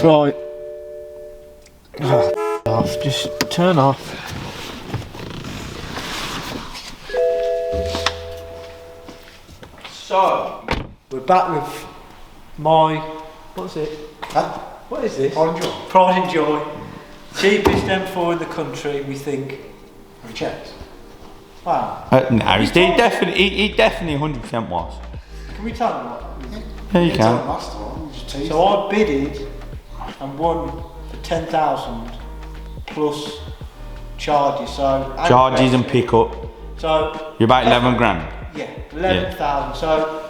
Right. Oh, off. Just turn off. So, we're back with my, what's it? Huh? What is this? Pride and Joy. Pride and Joy. Cheapest M4 in the country, we think. Have you checked? Wow. No, he definitely 100% was. Can we tell them what? Yeah, you Tell can. them last time, just tease So I bidded and won for 10,000 plus charges. So Charges and pickup. So You're about 11 grand. Yeah, 11,000. So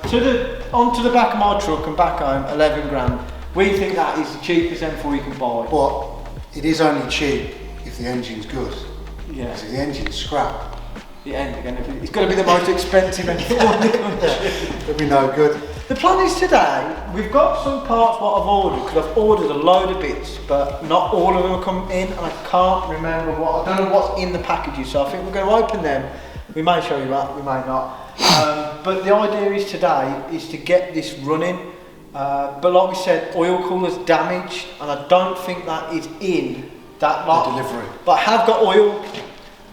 onto the back of my truck and back home, 11 grand. We think that is the cheapest M4 you can buy. But it is only cheap if the engine's good. Yeah. Because if the engine's scrap, It's going to be the most expensive M4 in the country. it'll be no good. The plan is today, we've got some parts what I've ordered, because I've ordered a load of bits, but not all of them have come in, and I can't remember I don't know what's in the packages, so I think we're going to open them. We may show you that, we may not. But the idea is today is to get this running, but like we said, oil cooler's damaged, and I don't think that is in that lot. The delivery. But I have got oil.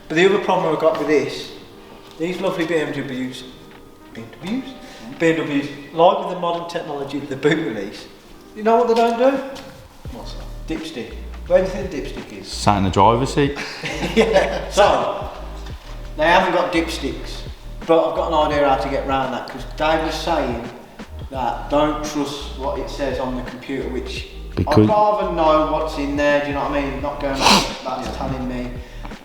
But the other problem I've got with this, these lovely BMWs, like with the modern technology, the boot release, you know what they don't do? What's that? Dipstick. Where do you think the dipstick is? Sat in the driver's seat. Yeah, so, they haven't got dipsticks, but I've got an idea how to get around that, because Dave was saying that don't trust what it says on the computer, which I'd rather know what's in there, do you know what I mean? Not going that's telling me.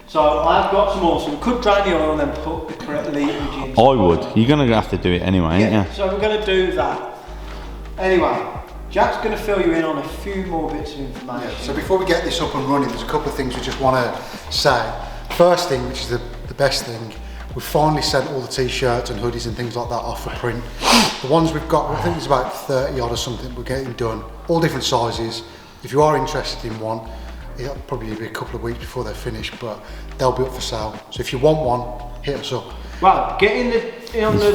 So I've got some more, so we could drain the oil and then put the correct litrage in. I would. You're going to have to do it anyway, ain't you? So we're going to do that. Anyway, Jack's going to fill you in on a few more bits of information. Yeah, so before we get this up and running, there's a couple of things we just want to say. First thing, which is the best thing, we've finally sent all the t-shirts and hoodies and things like that off for print. The ones we've got, I think it's about 30 odd or something, we're getting done. All different sizes. If you are interested in one, it'll probably be a couple of weeks before they're finished, but they'll be up for sale. So if you want one, hit us up. Well, get in the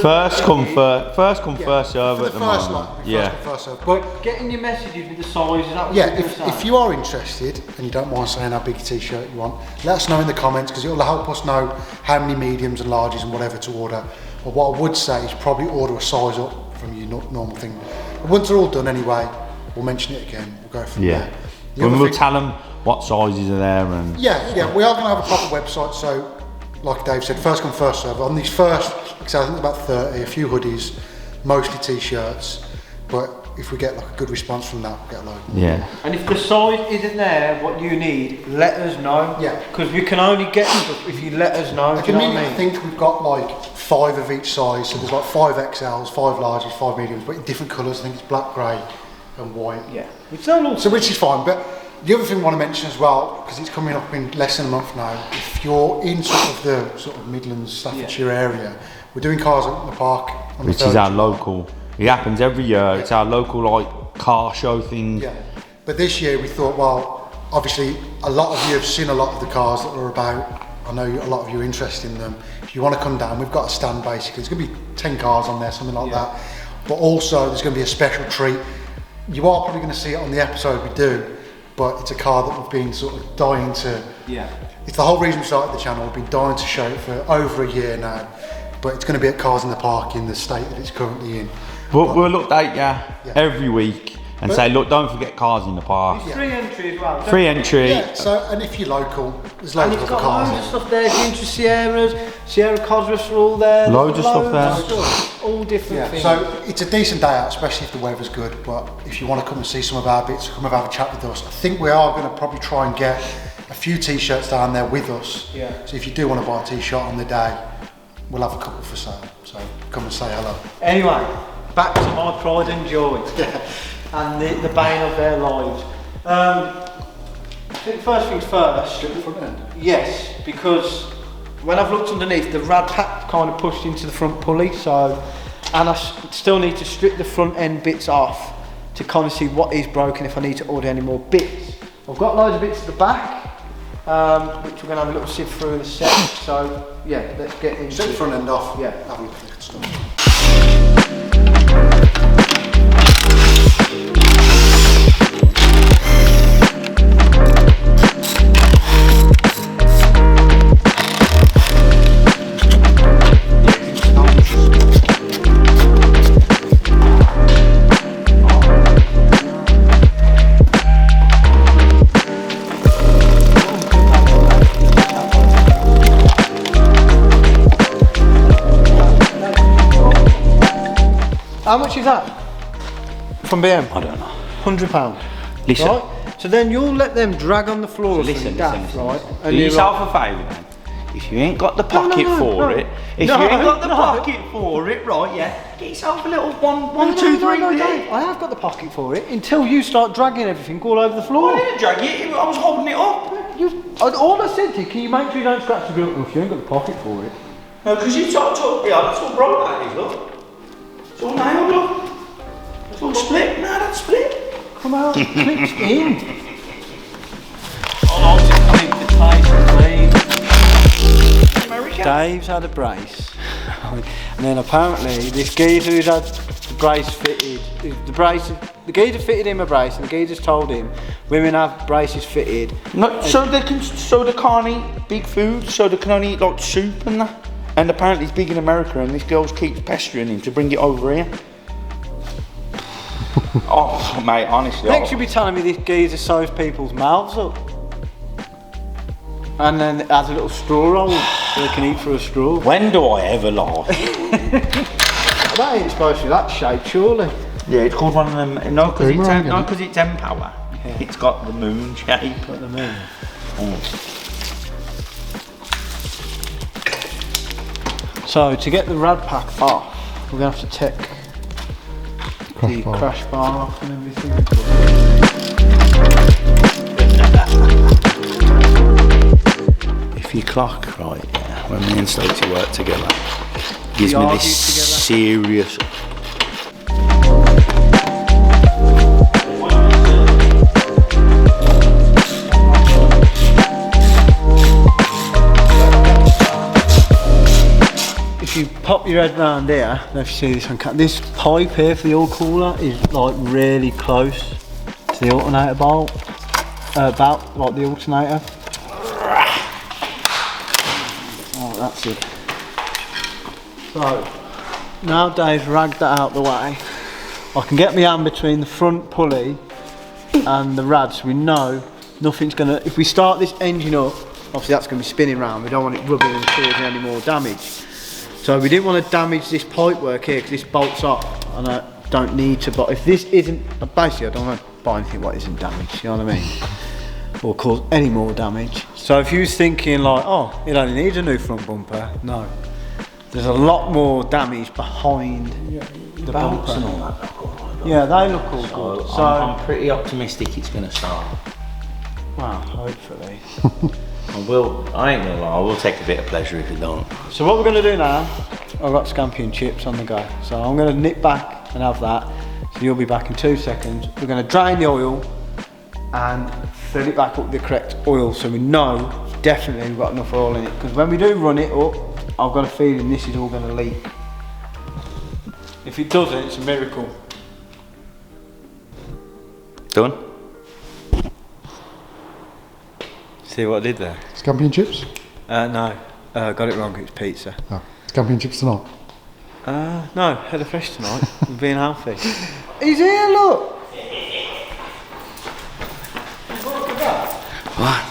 First come first serve at the moment. First serve. But get in your messages with the size. Is that what Yeah, you're gonna say? if you are interested and you don't mind saying how big a t-shirt you want, let us know in the comments, because it will help us know how many mediums and larges and whatever to order. But what I would say is probably order a size up from your normal thing. But once they're all done anyway, we'll mention it again. We'll go from there. We'll tell them what sizes are there and... Yeah, we are going to have a proper website, so like Dave said, first come first serve. On these first, like I said, I think it's about 30, a few hoodies, mostly t-shirts, but if we get like a good response from that, we'll get a load. Yeah. And if the size isn't there, what you need, let us know. Yeah. Because we can only get stuff if you let us know. At Do the you know what minute, I mean? I think we've got like 5 of each size, so there's like 5 XLs, 5 larges, 5 mediums, but in different colours. I think it's black, grey and white. Yeah. Which is fine, but the other thing I want to mention as well, because it's coming up in less than a month now, if you're in sort of Midlands, Staffordshire area, we're doing cars in the park. Which is our local, it happens every year, it's our local like car show thing. Yeah, but this year we thought, well, obviously a lot of you have seen a lot of the cars that are about. I know a lot of you are interested in them. If you want to come down, we've got a stand basically. There's going to be 10 cars on there, something like that. But also there's going to be a special treat. You are probably going to see it on the episode we do, but it's a car that we've been sort of dying to. Yeah. It's the whole reason we started the channel. We've been dying to show it for over a year now, but it's going to be at Cars in the Park in the state that it's currently in. But we'll update you every week and say, look, don't forget Cars in the Park. It's free entry as well. Free entry. Yeah, so, and if you're local, there's loads of other cars. And it's got loads of stuff there, the Intra Sierra Cosworths are all there. Loads of stuff there. All different things. So it's a decent day out, especially if the weather's good, but if you want to come and see some of our bits, come and have a chat with us. I think we are going to probably try and get a few t-shirts down there with us. Yeah. So if you do want to buy a t-shirt on the day, we'll have a couple for sale. So come and say hello. Anyway, back to my pride and joy and the bane of their lives. I think first things first. Strip the front end? Yes, because when I've looked underneath, the rad pack kind of pushed into the front pulley, so, and I still need to strip the front end bits off to kind of see what is broken if I need to order any more bits. I've got loads of bits at the back, which we're going to have a little sift through in a sec, so yeah, let's get into it. Strip the front end off. Yeah. Have a look at the stuff. that? From BM? I don't know. £100. Listen. Right? So then you'll let them drag on the floor or Listen, something daft, right? Do yourself a favour then. If you ain't got the pocket for it, if you ain't got the pocket for it, right, yeah, get yourself a little one, two, three. Dave, I have got the pocket for it until you start dragging everything all over the floor. I didn't drag it, I was holding it up. All I said to you, can you make sure you don't scratch the grill if you ain't got the pocket for it? No, because you took me on, it's all broke that is, look. It's all nailed, look. It's all split, no, that's split. Come out, clips in. I'll keep the ties clean. Dave's had a brace, and then apparently this geezer who's had the brace fitted, the geezer fitted him a brace, and the geezer's told him women have braces fitted. No, so they can't eat big food, so they can only eat like soup and that. And apparently he's big in America, and this girl keeps pestering him to bring it over here. Oh, mate, honestly. Next, you'll be telling me this geezer sews people's mouths up. And then it has a little straw roll so they can eat through a straw. When do I ever lie? That ain't supposed to be that shape, surely. Yeah, it's called one of them. No, because it's Empower. Yeah. It's got the moon shape. Got the moon. Oh. So to get the rad pack off, we're gonna have to take the crash bar off and everything. If you clock right, yeah, when me and Stokesy work together, it gives me this serious. If you pop your head round here, if you see this one, this pipe here for the oil cooler is like really close to the alternator bolt, about like the alternator. Oh, that's it. So now Dave's ragged that out the way, I can get my hand between the front pulley and the rad, so we know nothing's gonna. If we start this engine up, obviously that's gonna be spinning round. We don't want it rubbing and causing any more damage. So we didn't want to damage this pipe work here because this bolts off and I don't need to, but if this isn't, basically I don't want to buy anything what isn't damaged, you know what I mean? Or cause any more damage. So if you was thinking like, oh, it only needs a new front bumper, no. There's a lot more damage behind the bumper. And all that look all right. Yeah, they look all good. So I'm pretty optimistic it's going to start. Well, hopefully. I ain't gonna lie, I will take a bit of pleasure if it don't. So what we're going to do now, I've got scampi and chips on the go. So I'm going to nip back and have that. So you'll be back in 2 seconds. We're going to drain the oil and fill it back up with the correct oil so we know definitely we've got enough oil in it. Because when we do run it up, I've got a feeling this is all going to leak. If it doesn't, it's a miracle. Done? See what I did there? Scampi and chips? No, got it wrong, it's pizza. Oh, scampi and chips tonight? No, head of fresh tonight. I'm being healthy. He's here, look!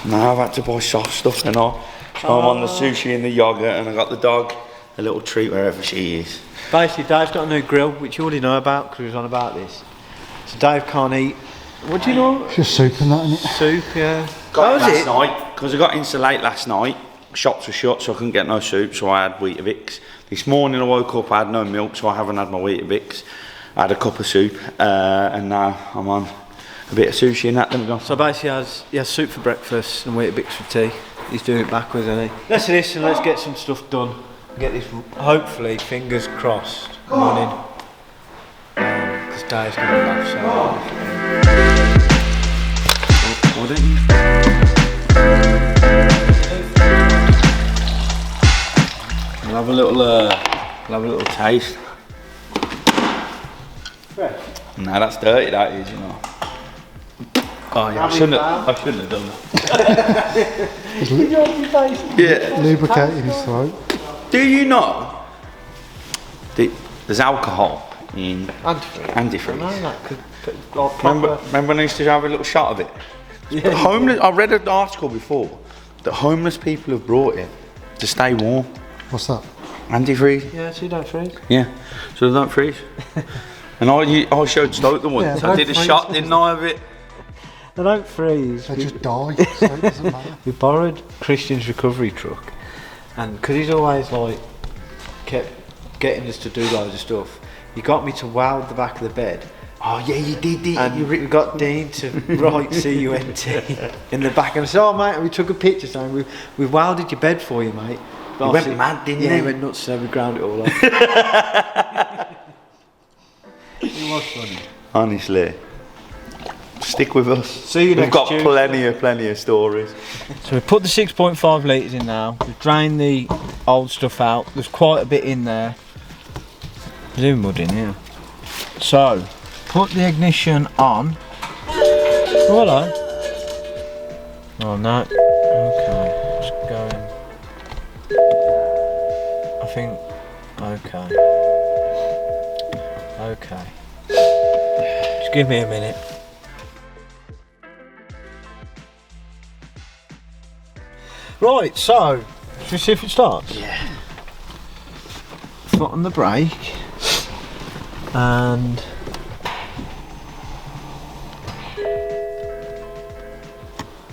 Now I've had to buy soft stuff and all. So I'm on the sushi and the yogurt, and I got the dog a little treat wherever she is. Basically, Dave's got a new grill, which you already know about because we was on about this. So Dave can't eat. What do you know? It's just soup and that, isn't it? Soup, yeah. Got it last night, because I got in so late last night. Shops were shut, so I couldn't get no soup, so I had Weetabix. This morning I woke up, I had no milk, so I haven't had my Weetabix. I had a cup of soup, and now I'm on a bit of sushi and that. Then we go. So basically, he has soup for breakfast and Weetabix for tea. He's doing it backwards, isn't he? Let's listen, let's get some stuff done. Get this, hopefully, fingers crossed, running. Because Dave's going to laugh so hard. Why don't you? We'll have a little taste. Fresh? No, that's dirty. That is, you know. Oh yeah, I shouldn't have done that. Yeah. Lubricating his throat. Do you know there's alcohol in antifreeze? No, that could like Remember when I used to have a little shot of it? Yeah. Homeless. I read an article before that homeless people have brought it to stay warm. What's that? Antifreeze. Yeah, so you don't freeze. Yeah, so they don't freeze. And I showed Stoke the once. Yeah, I did a shot, didn't I, of it? They don't freeze. They just die, so it doesn't matter. We borrowed Christian's recovery truck, and because he's always like kept getting us to do loads of stuff, he got me to weld the back of the bed. Oh yeah, you did it. And we got Dean to write C-U-N-T in the back, and I said, "Oh mate," and we took a picture saying, "We've welded your bed for you, mate." But you went mad, didn't you? Yeah, he went nuts, so we ground it all up. It was funny. Honestly. Stick with us. See you next We've got Tuesday. plenty of stories. So we put the 6.5 litres in now. We've drained the old stuff out. There's quite a bit in there. There's even mud in here. So, put the ignition on. Oh, hello. Oh no. Okay. Just going. I think. Okay. Okay. Just give me a minute. Right, so, should we see if it starts? Yeah. Foot on the brake, and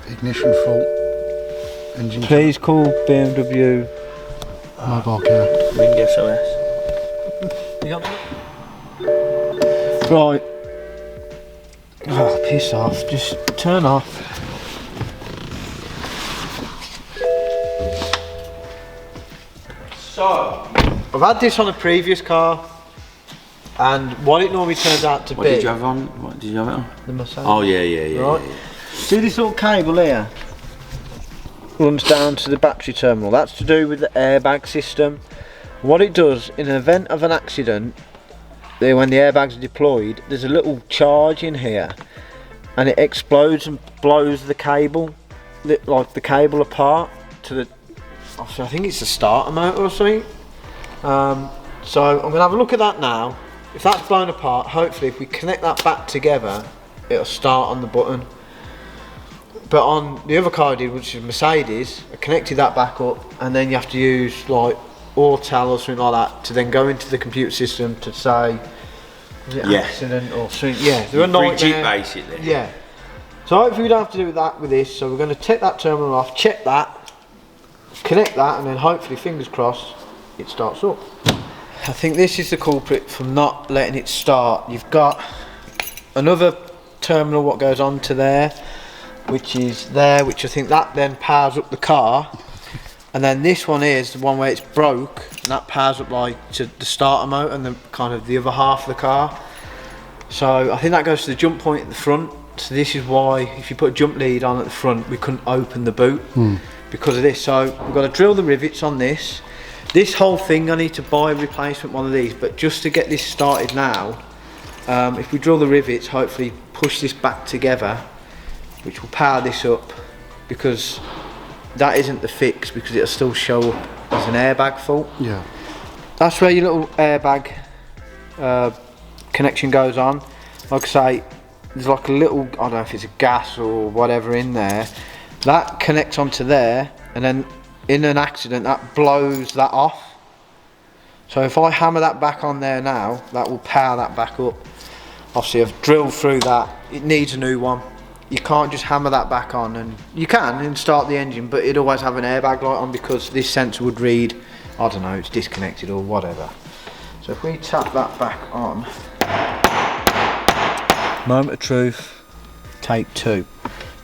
Ignition full. Engine. please call BMW. Mobile care. Ring SOS. You got that? Right. Oh, piss off. Just turn off. So, I've had this on a previous car, and what it normally turns out to what be. did you have on? What did you have it on? The Mercedes. Oh yeah. Right. See this little cable here? Runs down to the battery terminal. That's to do with the airbag system. What it does, in an event of an accident, when the airbags are deployed, there's a little charge in here, and it explodes and blows the cable, like the cable apart to the. I think it's the starter motor or something. So I'm going to have a look at that now. If that's blown apart, hopefully if we connect that back together, it'll start on the button. But on the other car I did, which is Mercedes, I connected that back up, and then you have to use like Autel or something like that to then go into the computer system to say, was it accident or something? Yeah, they're a bridge it nightmare. basically. Yeah. So hopefully we don't have to do that with this. So we're going to take that terminal off, check that, connect that, and then hopefully, fingers crossed, it starts up. I think this is the culprit from not letting it start. You've got another terminal what goes on to there, which is there, which I think that then powers up the car, and then this one is the one where it's broke, and that powers up like to the starter motor and the kind of the other half of the car. So I think that goes to the jump point at the front. So this is why if you put a jump lead on at the front, we couldn't open the boot because of this. So we've got to drill the rivets on this. This whole thing, I need to buy a replacement one of these, but just to get this started now, if we drill the rivets, hopefully push this back together, which will power this up, because that isn't the fix, because it'll still show up as an airbag fault. Yeah. That's where your little airbag connection goes on. Like I say, there's like a little, I don't know if it's a gas or whatever in there, that connects onto there, and then in an accident that blows that off. So if I hammer that back on there now, that will power that back up. Obviously I've drilled through that, it needs a new one. You can't just hammer that back on, and you can and start the engine, but it'd always have an airbag light on because this sensor would read, I don't know, it's disconnected or whatever. So if we tap that back on, moment of truth, take 2.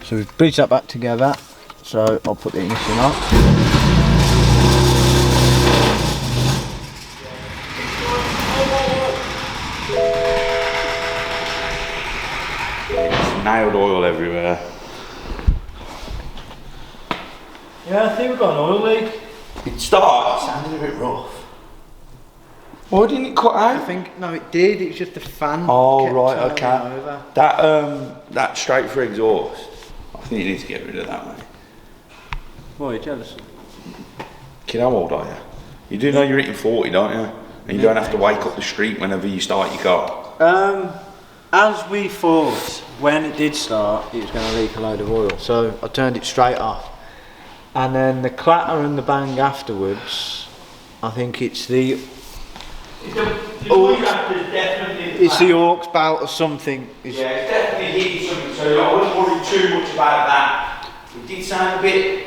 So we've bridged that back together, so I'll put the ignition on. Nailed oil everywhere. Yeah, I think we've got an oil leak. It started. Sounded a bit rough. Why didn't it cut I out? think, no it did, it's just the fan. Oh kept right, turning okay. over. That straight for exhaust. I think you need to get rid of that, mate. Why are you jealous? Kid, how old are you? You do know you're hitting 40, don't you? And you don't have to wake up the street whenever you start your car. As we thought, when it did start, it was going to leak a load of oil. So I turned it straight off. And then the clatter and the bang afterwards, I think it's the... The reactor's definitely it's the aux belt or something. Yeah, it's definitely hitting something, so I wouldn't worry too much about that. It did sound a bit,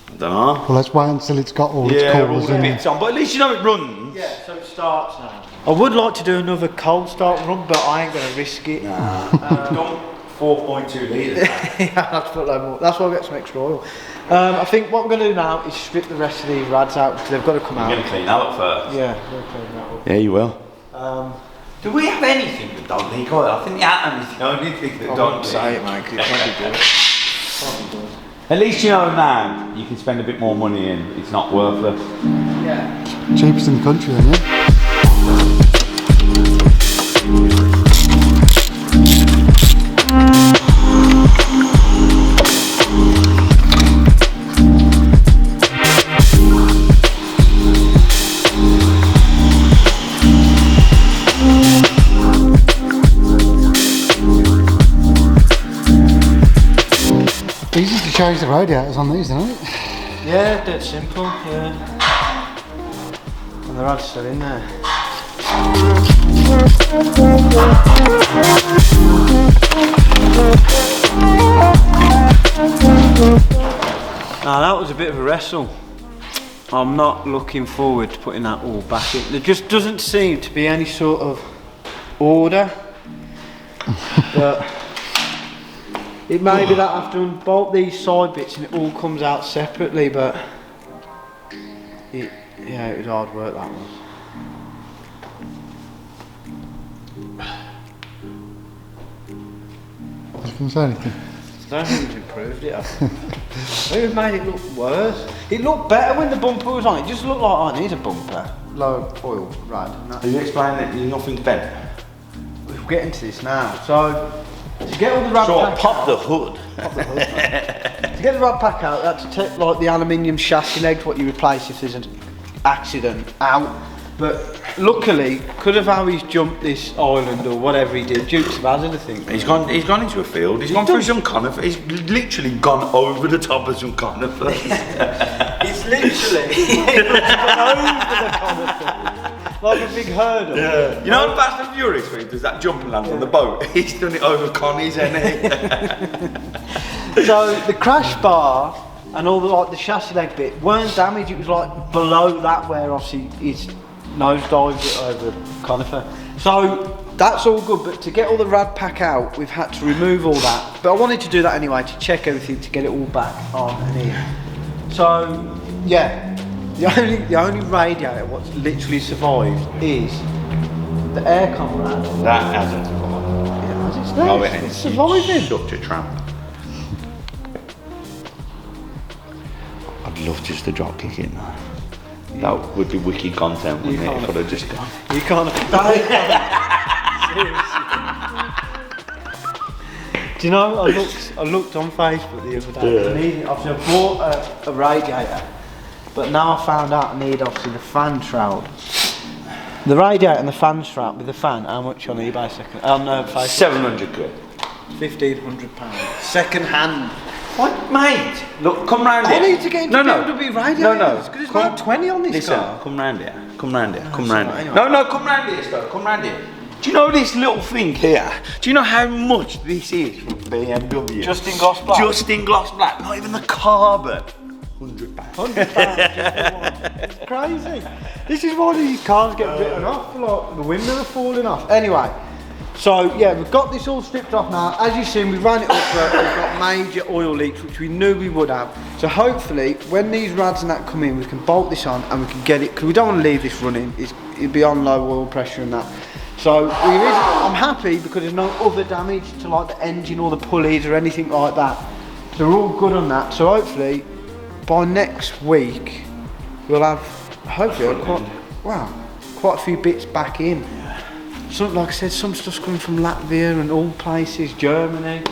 I don't know. Well, let's wait until it's got all its All colours the in bits on, but at least you know it runs. Yeah, so it starts now. I would like to do another cold start run, but I ain't going to risk it. Nah. Don't 4.2 litres. Yeah, I have to put a load more. That's why I get some extra oil. I think what we're going to do now is strip the rest of these rads out because they've got to come out. You're going to clean that up first. Yeah, we'll clean that up. Yeah, you will. Do we have anything that don't leak oil? I think the atom is the only thing that don't leak. Say it, mate, because it probably does. At least you know now you can spend a bit more money in. It's not worthless. Yeah. Cheapest in the country then, yeah? Easy to change the radiators on these, isn't it? Yeah, dead simple, yeah. And the rad's still in there. Now that was a bit of a wrestle. I'm not looking forward to putting that all back in. There just doesn't seem to be any sort of order. But it may be that I have to unbolt these side bits and it all comes out separately, but yeah, it was hard work, that was. I can say anything. I don't think it's improved it. I think it's made it look worse. It looked better when the bumper was on. It just looked like I need a bumper. Low oil rad. Are you explaining that nothing's bent? We'll get into this now. So, to get all the rad pack pop out, the hood. to get the rad pack out, that's to take like the aluminium chassis legs, what you replace if there's an accident, out. But luckily, could have how he's jumped this island or whatever he did, Dukes of Hazzard, I think. He's gone into a field, he's gone through some conifer, he's literally gone over the top of some conifer. It's literally gone over the conifer. Like a big hurdle. Yeah. You know in Fast and Furious where he does that jump and land on the boat? He's done it over Connie's, hasn't he? So the crash bar and all the chassis leg bit weren't damaged, it was like below that where obviously he's nosedived it over conifer. So that's all good, but to get all the rad pack out, we've had to remove all that. But I wanted to do that anyway, to check everything, to get it all back on and in. So, yeah, the only radiator what's literally survived is the aircon rad. That hasn't survived. Yeah, it's there. No, it ain't. It's surviving. Such a tramp. I'd love just to drop kick it now. That would be wiki content, wouldn't it? If I'd have just gone. You can't. Seriously. Do you know? I looked on Facebook the other day. Yeah. Obviously, I bought a radiator, but now I found out I need obviously the fan shroud. The radiator and the fan shroud with the fan. How much on eBay second? No, Facebook. 700 quid. £1,500. Second hand. What, mate? Look, come round here. I need to get into BMW radiators. No. Because there's about 20 on this Listen, car. come round here. Come round here. No, Come it's round not, here. anyway. No, come round here, Scott. Come round here. Do you know this little thing here? Do you know how much this is from BMW? Just in gloss black? Just in gloss black. Not even the carbon. £100. £100 just for one. It's crazy. This is why these cars get written off. Like the windows are falling off. Anyway, so yeah, we've got this all stripped off now. As you've seen, we ran it up. We've got major oil leaks, which we knew we would have. So hopefully, when these rads and that come in, we can bolt this on and we can get it. Because we don't want to leave this running. It'll be on low oil pressure and that. So I'm happy because there's no other damage to like the engine or the pulleys or anything like that. So we're all good on that. So hopefully, by next week, we'll have hopefully quite a few bits back in. Some, like I said, some stuff's coming from Latvia and all places, Germany.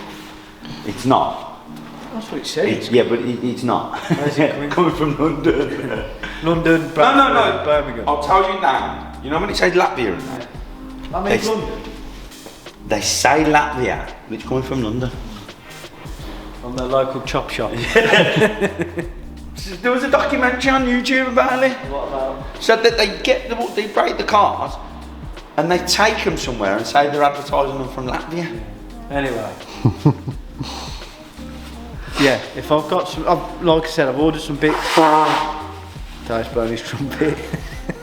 It's not. That's what it says. Yeah, but it's not. Where's it coming Coming from London. London, No. Birmingham. I'll tell you now. You know when it says Latvia and that? That means London. They say Latvia, but it's coming from London. From their local chop shop. There was a documentary on YouTube about it. What about? Said that they break the cars and they take them somewhere and say they're advertising them from Latvia. Anyway. Yeah, if I've got some, like I said, I've ordered some bits. Dave's blowing his trumpet.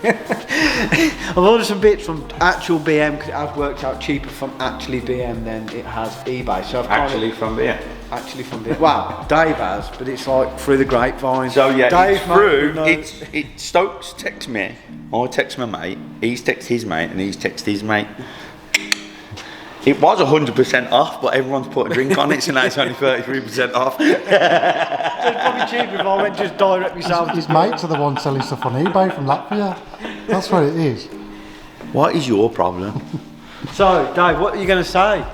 I've ordered some bits from actual BM because it has worked out cheaper from actually BM than it has eBay. So I've Actually from BM. Actually from BM. Well, Dave has, but it's like through the grapevine. So yeah, Dave it's through. Stokes texts me. I text my mate. He's text his mate, and he's text his mate. It was 100% off, but everyone's put a drink on it, so now it's only 33% off. So it's probably cheaper if I went just direct myself. His mates are the ones selling stuff on eBay from Latvia. That's what it is. What is your problem? So, Dave, what are you going to say?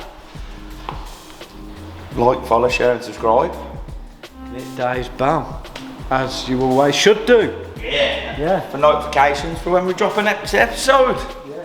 Like, follow, share, and subscribe. Hit Dave's bell, as you always should do. Yeah. Yeah. For notifications for when we drop an episode. Yeah.